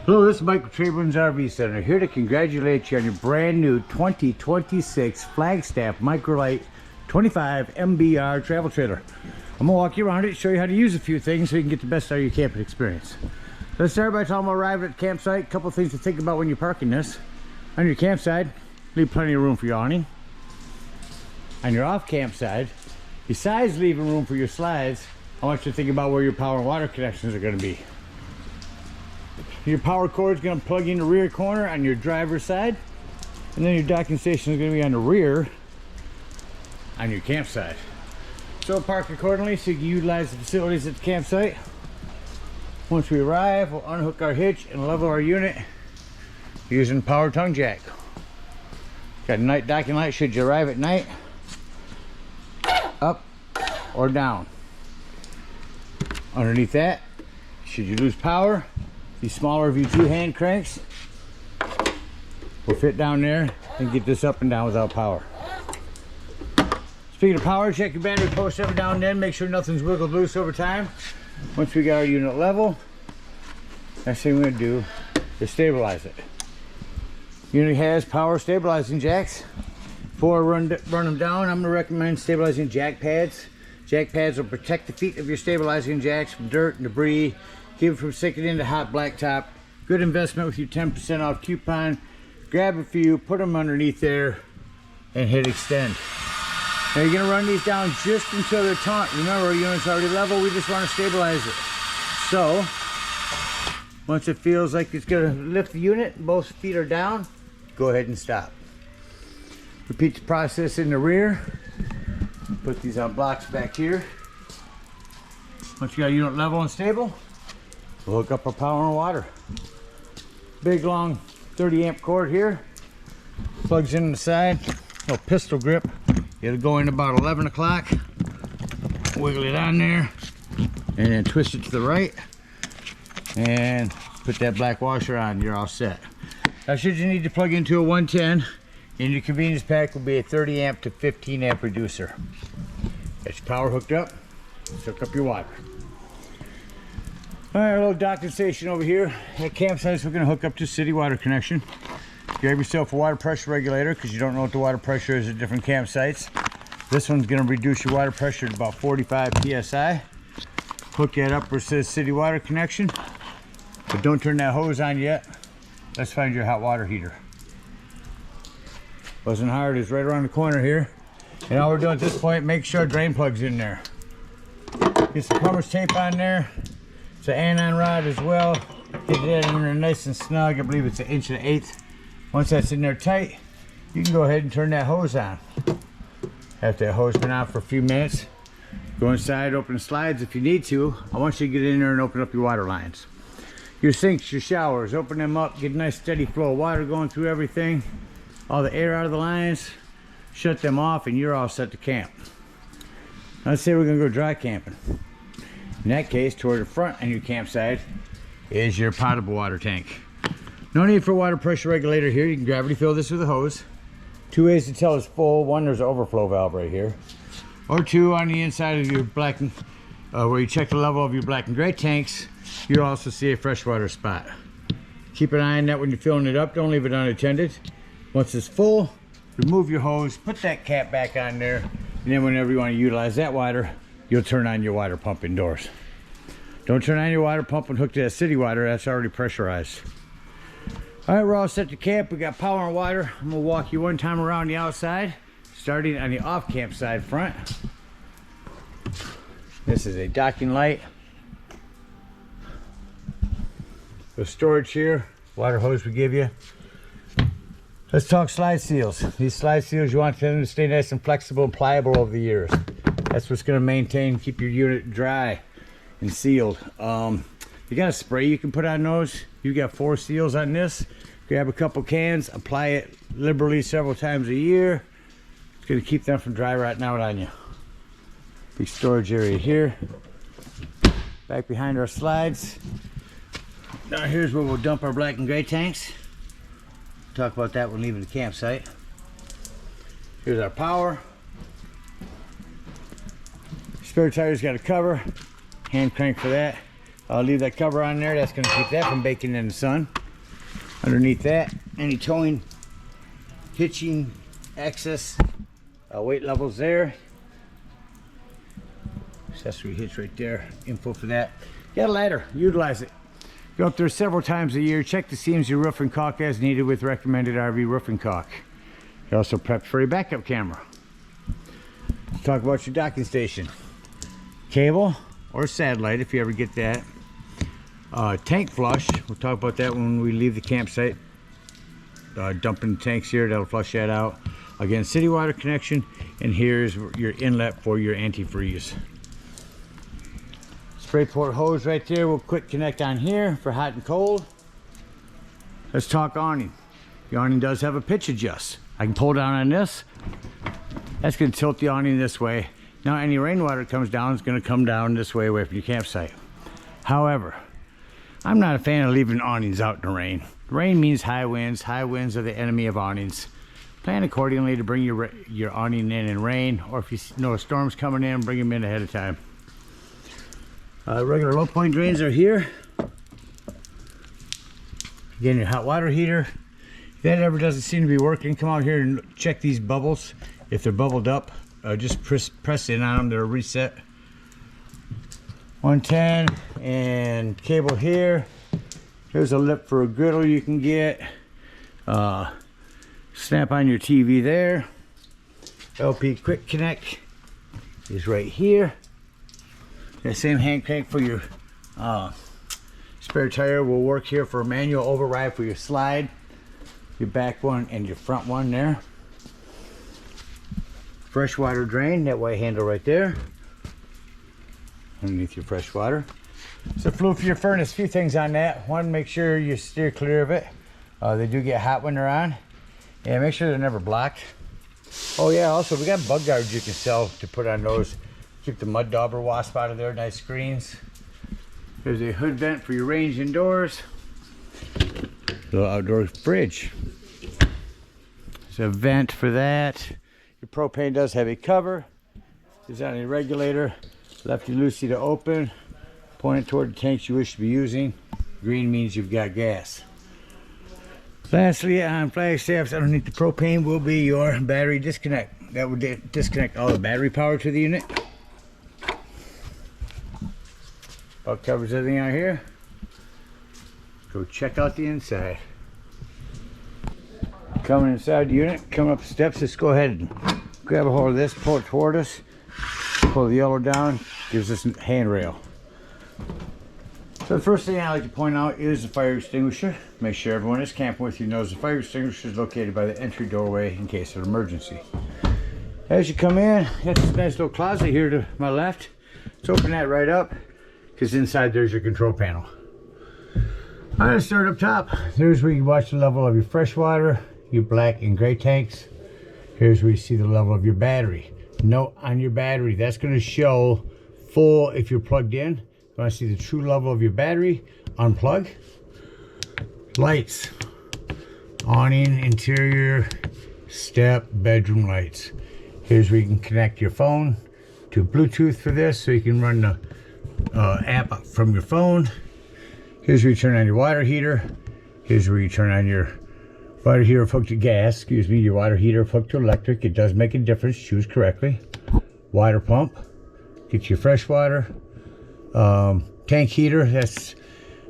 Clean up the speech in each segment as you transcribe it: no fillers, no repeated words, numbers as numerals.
Hello, this is Mike with Trayburn's RV Center, here to congratulate you on your brand new 2026 Flagstaff Microlite 25 MBR travel trailer. I'm gonna walk you around it, show you how to use a few things so you can get the best out of your camping experience. Let's start by talking about arriving at the campsite. A couple of things to think about when you're parking this. On your campsite, leave plenty of room for your awning. On your off campsite, besides leaving room for your slides, I want you to think about where your power and water connections are going to be. Your power cord is going to plug in the rear corner on your driver's side, and then your docking station is going to be on the rear on your campsite. So park accordingly so you can utilize the facilities at the campsite. Once we arrive, we'll unhook our hitch and level our unit using power tongue jack. Got a night docking light should you arrive at night, up or down. Underneath that, should you lose power, these smaller of you two hand cranks will fit down there and get this up and down without power. Speaking of power, check your battery post every now and then, make sure nothing's wiggled loose over time. Once we got our unit level, next thing we're going to do is stabilize it. Unit has power stabilizing jacks. Before I run them down, I'm going to recommend stabilizing jack pads. Jack pads will protect the feet of your stabilizing jacks from dirt and debris, keep them from sinking into hot blacktop. Good investment with your 10% off coupon. Grab a few, put them underneath there, and hit extend. Now you're going to run these down just until they're taut. Remember, our unit's already level, we just want to stabilize it. So, once it feels like it's going to lift the unit, both feet are down, go ahead and stop. Repeat the process in the rear. Put these on blocks back here. Once you got a unit level and stable, we'll hook up our power and water. Big long 30 amp cord here. Plugs in the side. Little pistol grip. It'll go in about 11 o'clock. Wiggle it on there. And then twist it to the right. And put that black washer on. You're all set. Now should you need to plug into a 110, in your convenience pack will be a 30 amp to 15 amp reducer. Got your power hooked up. Let's hook up your water. All right, a little docking station over here. At campsites, we're going to hook up to city water connection. Grab yourself a water pressure regulator because you don't know what the water pressure is at different campsites. This one's going to reduce your water pressure to about 45 psi. Hook that up where it says city water connection, but don't turn that hose on yet. Let's find your hot water heater. Wasn't hard, it's right around the corner here. And all we're doing at this point, make sure drain plug's in there. Get some plumber's tape on there. It's an anon rod as well. Get that in there nice and snug. I believe it's 1 1/8. Once that's in there tight, you can go ahead and turn that hose on. After that hose been out for a few minutes, go inside, open the slides if you need to. I want you to get in there and open up your water lines. Your sinks, your showers, open them up, get a nice steady flow of water going through everything. All the air out of the lines, shut them off, and you're all set to camp. Let's say we're gonna go dry camping. In that case, toward the front on your campsite is your potable water tank. No need for a water pressure regulator here. You can gravity fill this with a hose. 2 ways to tell it's full. One, there's an overflow valve right here. Or 2, on the inside of your black, where you check the level of your black and gray tanks, you'll also see a freshwater spot. Keep an eye on that when you're filling it up. Don't leave it unattended. Once it's full, remove your hose, put that cap back on there, and then whenever you want to utilize that water, you'll turn on your water pump indoors. Don't turn on your water pump and hook to that city water, that's already pressurized. All right, we're all set to camp. We got power and water. I'm gonna walk you one time around the outside, starting on the off campsite front. This is a docking light. The storage here, water hose we give you. Let's talk slide seals. These slide seals, you want them to stay nice and flexible and pliable over the years. That's what's going to maintain, keep your unit dry and sealed. You got a spray you can put on those. You got 4 seals on this. Grab a couple cans, apply it liberally several times a year. It's going to keep them from dry rotting out on you. Big storage area here. Back behind our slides. Now here's where we'll dump our black and gray tanks. Talk about that when leaving the campsite. Here's our power. Spare tire's got a cover, hand crank for that. I'll leave that cover on there. That's going to keep that from baking in the sun. Underneath that, any towing, hitching, access, weight levels there. Accessory hitch right there, info for that. Got a ladder, utilize it. Go up there several times a year, check the seams of your roof and caulk as needed with recommended RV roofing caulk. You're also prepped for a backup camera. Let's talk about your docking station. Cable or satellite if you ever get that. Tank flush, we'll talk about that when we leave the campsite. Dumping the tanks here, that'll flush that out. Again, city water connection, and here's your inlet for your antifreeze. Spray port hose right there, we'll quick connect on here for hot and cold. Let's talk awning. The awning does have a pitch adjust. I can pull down on this. That's going to tilt the awning this way. Now any rainwater that comes down is going to come down this way away from your campsite. However, I'm not a fan of leaving awnings out in the rain. Rain means high winds. High winds are the enemy of awnings. Plan accordingly to bring your awning in rain, or if you know a storm's coming in, bring them in ahead of time. Regular low point drains are here. Again, your hot water heater. If that ever doesn't seem to be working, come out here and check these bubbles. If they're bubbled up, just press in on them, they'll reset. 110 and cable here. Here's a lip for a griddle you can get. Snap on your TV there. LP quick connect is right here. That same hand crank for your spare tire will work here for a manual override for your slide, your back one and your front one there. Freshwater drain, that white handle right there. Underneath your fresh water. So fluid for your furnace, a few things on that. One, make sure you steer clear of it. They do get hot when they're on. And make sure they're never blocked. Oh yeah, also we got bug guards you can sell to put on those. Keep the mud dauber wasp out of there, nice screens. There's a hood vent for your range indoors. Little outdoor fridge. There's a vent for that. Your propane does have a cover. There's on a regulator. Lefty loosey to open. Point it toward the tanks you wish to be using. Green means you've got gas. Lastly, on Flagstaff's underneath the propane will be your battery disconnect. That will disconnect all the battery power to the unit. About covers everything out here. Go check out the inside. Coming inside the unit, coming up the steps, just go ahead and grab a hold of this, pull it toward us. Pull the yellow down, gives us a handrail. So the first thing I like to point out is the fire extinguisher. Make sure everyone is camping with you knows the fire extinguisher is located by the entry doorway in case of emergency. As you come in, got this nice little closet here to my left. Let's open that right up, because inside there's your control panel. I'm going to start up top. There's where you watch the level of your fresh water, your black and gray tanks. Here's where you see the level of your battery. Note on your battery, that's going to show full if you're plugged in. You want to see the true level of your battery, unplug. Lights, awning, interior, step, bedroom lights. Here's where you can connect your phone to Bluetooth for this, so you can run the app from your phone. Here's where you turn on your water heater. Here's where you turn on your water heater hooked to gas, excuse me, your water heater hooked to electric. It does make a difference, choose correctly. Water pump, get your fresh water. Tank heater, that's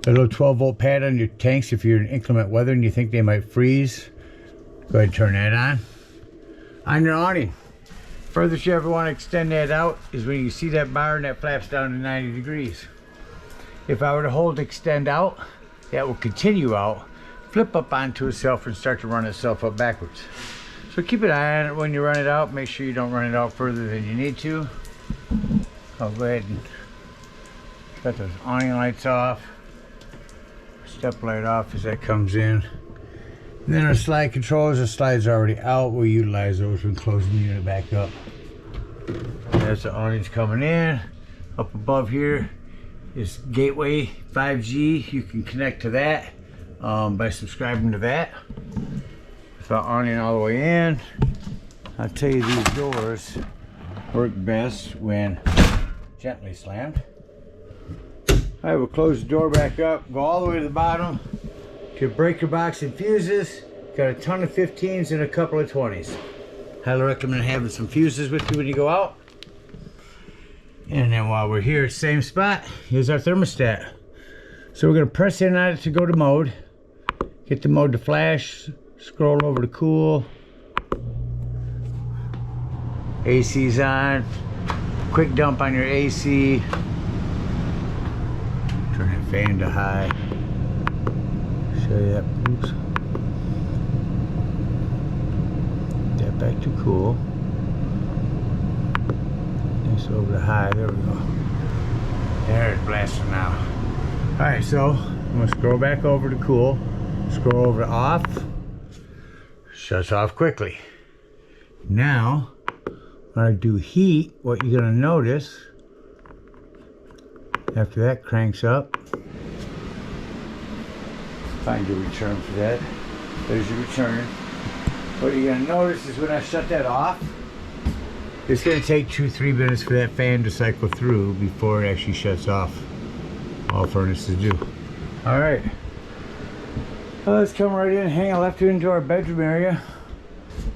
a little 12-volt pad on your tanks if you're in inclement weather and you think they might freeze. Go ahead and turn that on. On your awning, furthest you ever want to extend that out is when you see that bar and that flaps down to 90 degrees. If I were to hold extend out, that will continue out, flip up onto itself and start to run itself up backwards. So keep an eye on it when you run it out. Make sure you don't run it out further than you need to. I'll go ahead and cut those awning lights off. Step light off as that comes in. And then our slide controllers, the slides are already out. We'll utilize those when closing the unit back up. There's the awnings coming in. Up above here is Gateway 5G. You can connect to that by subscribing to that. Without awning all the way in. I'll tell you, these doors work best when gently slammed. All right, we'll close the door back up, go all the way to the bottom to your breaker box and fuses. Got a ton of 15s and a couple of 20s. Highly recommend having some fuses with you when you go out. And then while we're here, same spot, here's our thermostat. So we're gonna press in on it to go to mode. Get the mode to flash, scroll over to cool. AC's on. Quick dump on your AC. Turn that fan to high. Show you that. Oops. That back to cool. This over to high. There we go. There, it's blasting now. All right, so I'm gonna scroll back over to cool. Scroll over to off. Shuts off quickly. Now, when I do heat, what you're gonna notice after that cranks up, find your return for that. There's your return. What you're gonna notice is when I shut that off, it's gonna take 2-3 minutes for that fan to cycle through before it actually shuts off. All furnaces do. All right. Well, let's come right in, hang a left into our bedroom area.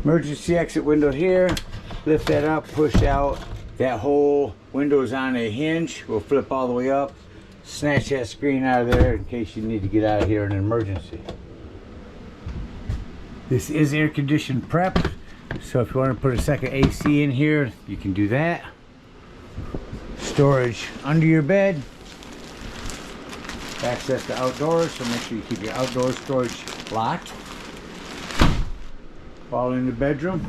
Emergency exit window here. Lift that up, push out. That whole window is on a hinge. We'll flip all the way up. Snatch that screen out of there in case you need to get out of here in an emergency. This is air conditioned prep. So if you want to put a second AC in here, you can do that. Storage under your bed. Access to outdoors, so make sure you keep your outdoor storage locked. All in the bedroom.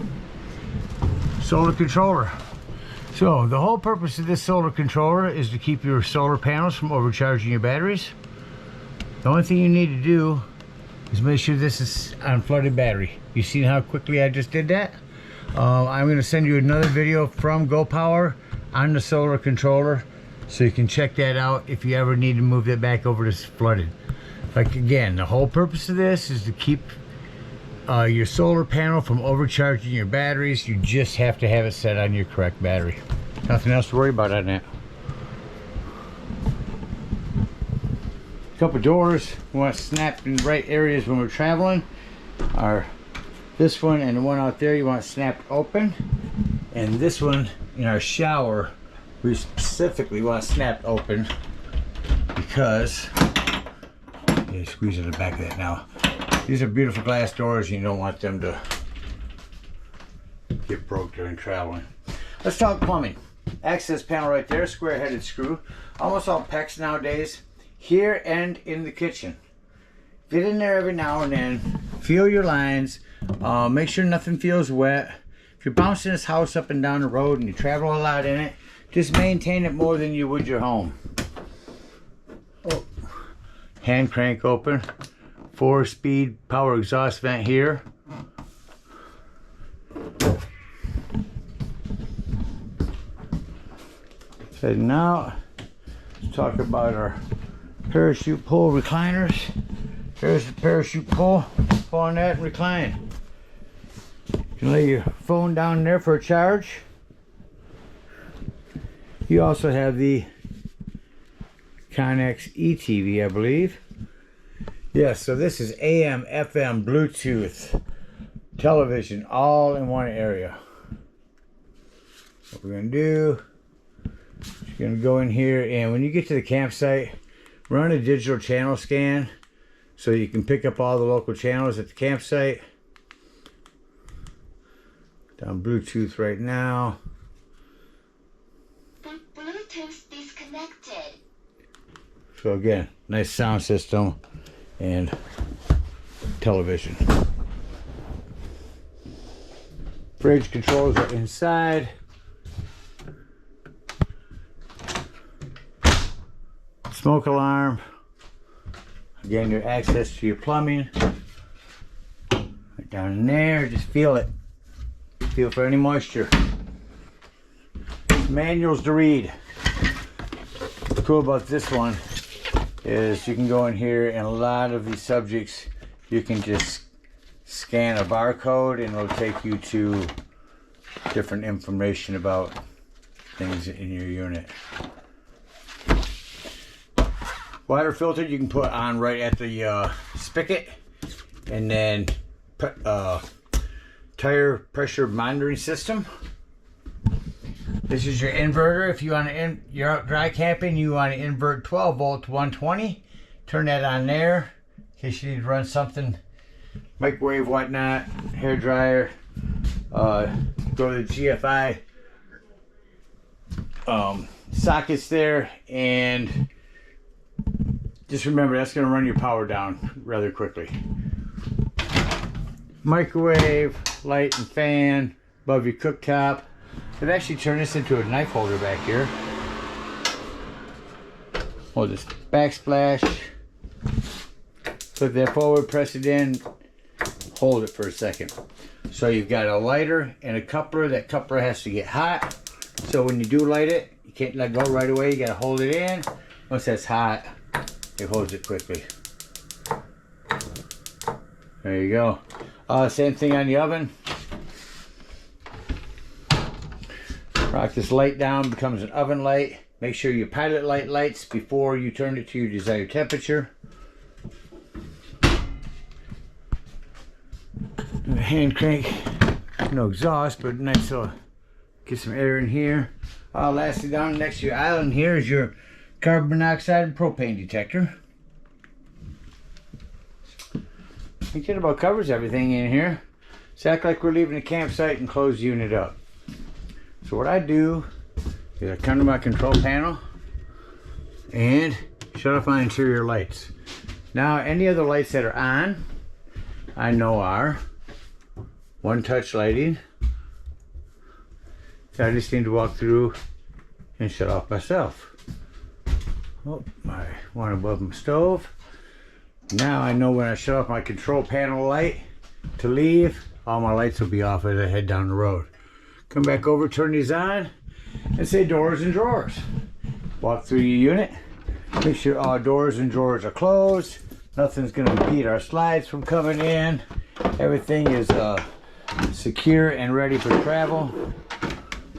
Solar controller. So the whole purpose of this solar controller is to keep your solar panels from overcharging your batteries. The only thing you need to do is make sure this is on flooded battery. You seen how quickly I just did that? I'm going to send you another video from GoPower on the solar controller, so you can check that out if you ever need to move that back over to flooded. Like again, the whole purpose of this is to keep your solar panel from overcharging your batteries. You just have to have it set on your correct battery. Nothing else to worry about on that. Couple doors we want to snap in the right areas when we're traveling are this one and the one out there. You want snapped open, and this one in our shower we specifically want snapped open because squeeze in the back of that now. These are beautiful glass doors and you don't want them to get broke during traveling. Let's talk plumbing. Access panel right there, square headed screw. Almost all PEX nowadays. Here and in the kitchen. Get in there every now and then. Feel your lines. Make sure nothing feels wet. If you're bouncing this house up and down the road and you travel a lot in it, just maintain it more than you would your home. Oh. Hand crank open. 4-speed power exhaust vent here. Heading out. Let's talk about our parachute pull recliners. There's the parachute pull. Pull on that and recline. You can lay your phone down there for a charge. You also have the Connex eTV, I believe. Yes, so this is AM, FM, Bluetooth, television, all in one area. What we're going to do, you're going to go in here, and when you get to the campsite, run a digital channel scan so you can pick up all the local channels at the campsite. Down Bluetooth right now. The Bluetooth disconnected. So again, nice sound system and television. Fridge controls are inside. Smoke alarm. Again, your access to your plumbing. Right down in there, just feel it. Feel for any moisture. Manuals to read. What's cool about this one is you can go in here and a lot of these subjects you can just scan a barcode and it'll take you to different information about things in your unit. Water filter you can put on right at the spigot, and then put tire pressure monitoring system. This is your inverter. If you want to, you're out dry camping, you want to invert 12 volt to 120. Turn that on there in case you need to run something, microwave, whatnot, hair dryer. Go to the GFI sockets there, and just remember that's going to run your power down rather quickly. Microwave, light and fan above your cooktop. I've actually turned this into a knife holder back here. Hold this backsplash, put that forward, press it in, hold it for a second. So you've got a lighter and a coupler. That coupler has to get hot. So when you do light it, you can't let go right away. You gotta hold it in. Once that's hot, it holds it quickly. There you go. Same thing on the oven. Rock this light down, becomes an oven light. Make sure your pilot light lights before you turn it to your desired temperature. Hand crank, no exhaust, but nice little, get some air in here. Lastly, down next to your island here is your carbon monoxide and propane detector. I think that about covers everything in here. It's act like we're leaving the campsite and close the unit up. So what I do is I come to my control panel and shut off my interior lights. Now any other lights that are on, I know are one touch lighting. So I just need to walk through and shut off myself. Oh, my one above my stove. Now I know when I shut off my control panel light to leave, all my lights will be off as I head down the road. Come back over, turn these on, and say doors and drawers. Walk through your unit, make sure all doors and drawers are closed. Nothing's going to impede our slides from coming in. Everything is secure and ready for travel.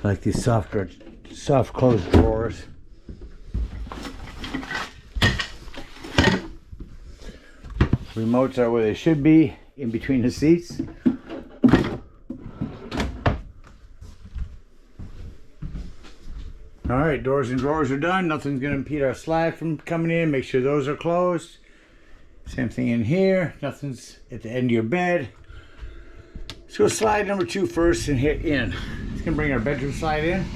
I like these soft closed drawers. Remotes are where they should be, in between the seats. Alright, doors and drawers are done. Nothing's going to impede our slide from coming in. Make sure those are closed. Same thing in here. Nothing's at the end of your bed. Let's go slide number 2 first and hit in. It's going to bring our bedroom slide in.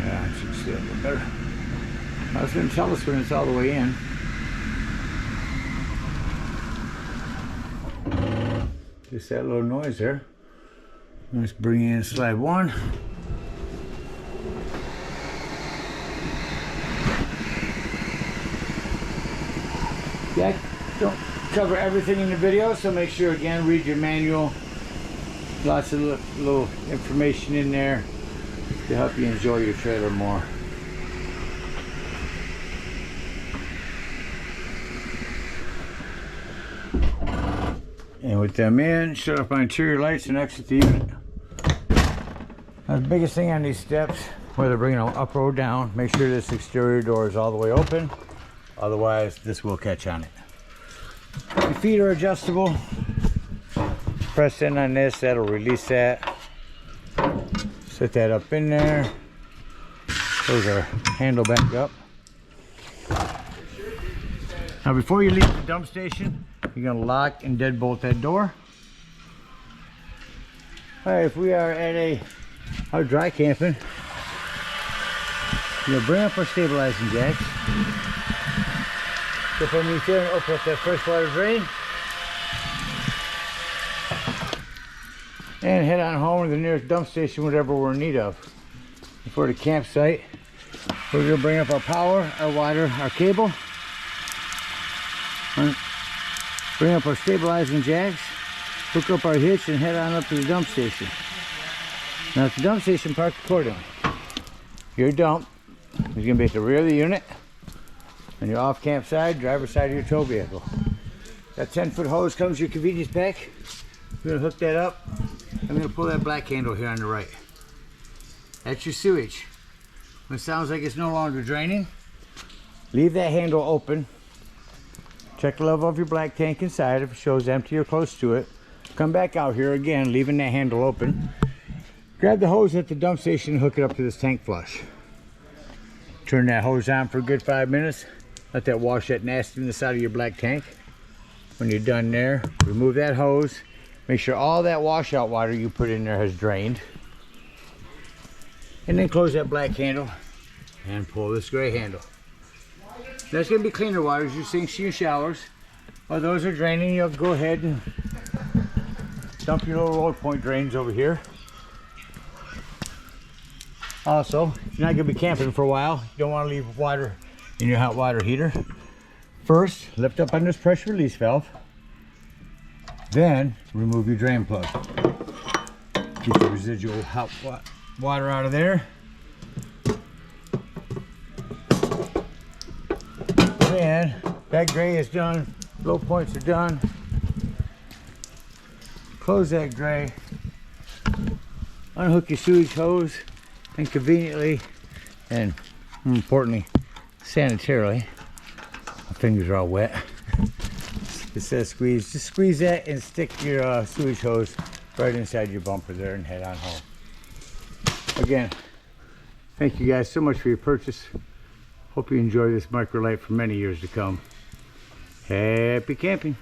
Yeah, I should see a little better. I was going to tell us when it's all the way in. Just that little noise there. Let's bring in slide 1. Yeah, I don't cover everything in the video, so make sure again, read your manual. Lots of little information in there to help you enjoy your trailer more. And with them in, shut off my interior lights and exit the unit. Now, the biggest thing on these steps, whether bringing them up or down, make sure this exterior door is all the way open. Otherwise, this will catch on it. Your feet are adjustable. Press in on this, that'll release that. Set that up in there. Those are handle back up. Now, before you leave the dump station, you're going to lock and deadbolt that door. Alright, if we are at our dry camping, you'll bring up our stabilizing jacks. So from you here, open up that freshwater drain. And head on home to the nearest dump station, whatever we're in need of. For the campsite, we're going to bring up our power, our water, our cable. Bring up our stabilizing jacks, hook up our hitch, and head on up to the dump station. Now at the dump station, park accordingly. Your dump is going to be at the rear of the unit. On your off-camp side, driver's side of your tow vehicle. That 10-foot hose comes with your convenience pack. We're gonna hook that up. I'm gonna pull that black handle here on the right. That's your sewage. When it sounds like it's no longer draining, leave that handle open. Check the level of your black tank inside. If it shows empty or close to it, come back out here again, leaving that handle open. Grab the hose at the dump station and hook it up to this tank flush. Turn that hose on for a good 5 minutes. Let that wash that nastiness out of your black tank. When you're done there, remove that hose. Make sure all that washout water you put in there has drained. And then close that black handle and pull this gray handle. That's going to be cleaner waters, your sinks, your showers. While those are draining, you'll go ahead and dump your little roll point drains over here. Also, if you're not going to be camping for a while, you don't want to leave water in your hot water heater. First, lift up on this pressure release valve. Then, remove your drain plug. Get the residual hot water out of there. Then, that gray is done. Low points are done. Close that gray. Unhook your sewage hose. And conveniently, and more importantly, sanitarily, my fingers are all wet. It says squeeze. Just squeeze that and stick your sewage hose right inside your bumper there and head on home. Again, thank you guys so much for your purchase. Hope you enjoy this Microlite for many years to come. Happy camping.